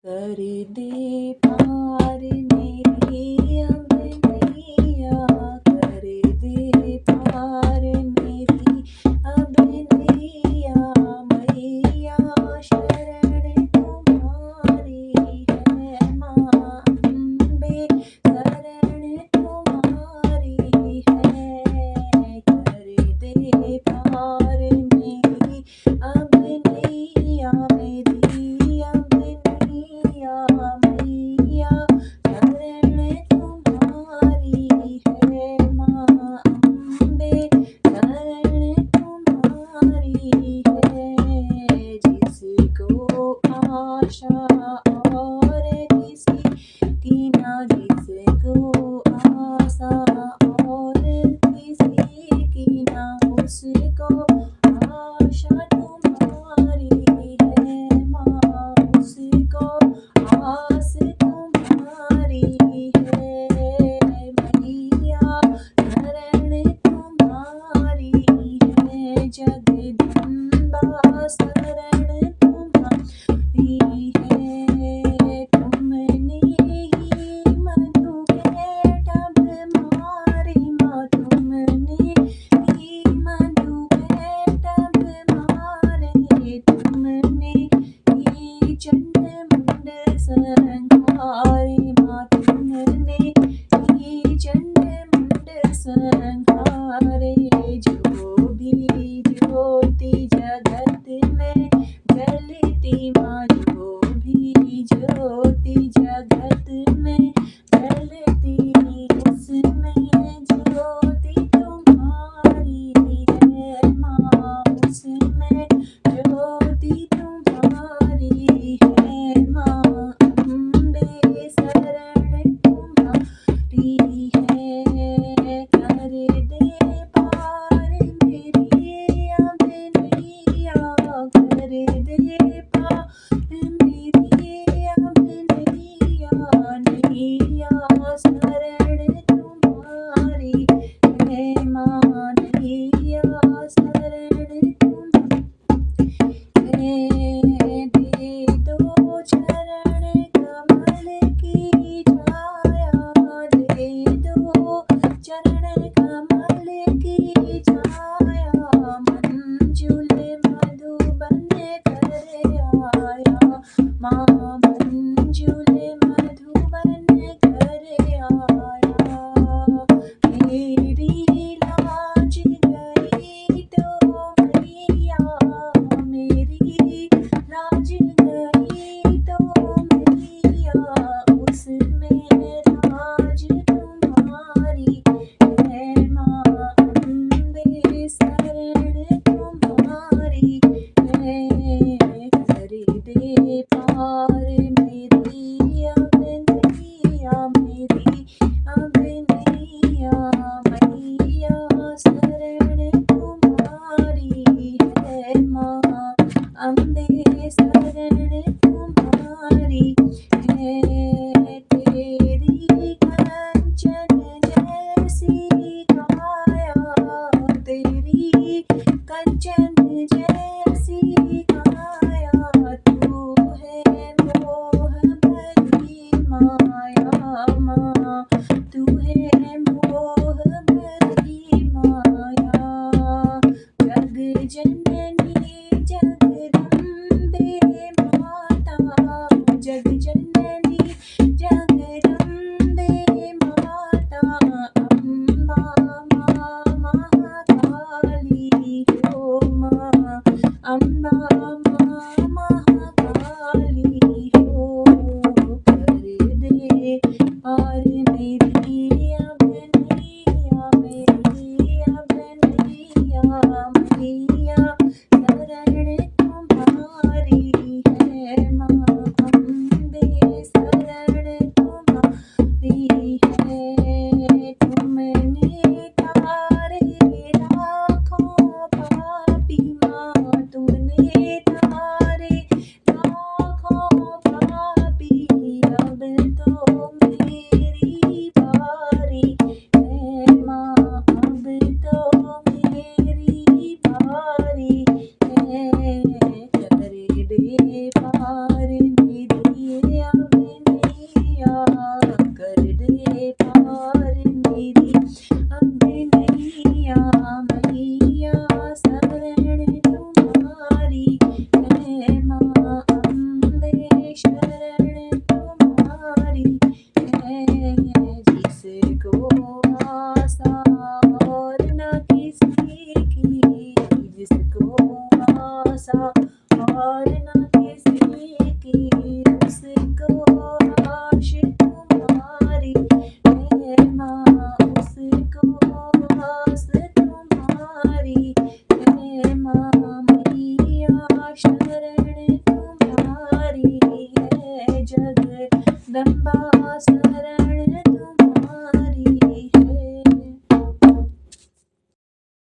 कर दे पार मेरी अब नैया, कर दे पार मेरी अब नैया। मैया शरण तुम्हारी है माँ अम्बे, शरण तुम्हारी है। कर दे पार मेरी अब नैया, मेरी अब नैया। मैया शरण तुम्हारी है माँ अम्बे, शरण तुम्हारी है। जिसको आशा और किसी की ना, जिसको आशा और किसी की ना, उसको आशा तुम्हारी है माँ, उसको आस तुम्हारी है। मैया शरण तुम्हारी है, जगदम्बा शरण तुम्हारी है। तुमने ही मधु के टब मारी माँ, तुमने ही मधु के टब मारे। तुमने ही चंद्रमुंड संहारे माँ, तुमने ही चंद्रमुंड संहारे। जो भी ज्योति जगत में जलती माँ, जो भी ज्योति जगत में जलती, उसमें ज्योति तुम्हारी है माँ, उसमें ज्योति तुम्हारी है माँ अम्बे, शरण तुम्हारी है। कर दे पार मेरी अब नैया, कर दे पार मेरी अब नैया। नैया शरण तुम्हारी है माँ, नैया शरण दे दो चरण कमल की छाया, दे दो चरण कमल की छाया। मंजुल मधुबन कर आया माँ, मंजुल मधुबन कर आया। मेरी लाज गई तो मैया, मेरी लाज गई तो मैया, उसमें राज तुम्हारी है माँ अम्बे, शरण तुम्हारी है। कर दे पार मेरी अब नैया, मेरी अब नैया। मैया शरण तुम्हारी है माँ अम्बे, शरण तुम्हारी है। तेरी कंचन जैसी काया, तेरी कंचन जैसी काया। तू है मोह भरी माया माँ, तू है मोह भरी माया। जग जननी जगदम्बे माता, जग जननी जगदम्बे माता। अम्बा माँ महाकाली हो माँ, अम्बा माँ महाकाली हो। कर दे पार मेरी अब नैया, मेरी अब नैया। मैया शरण तुम्हारी है माँ अम्बे, सा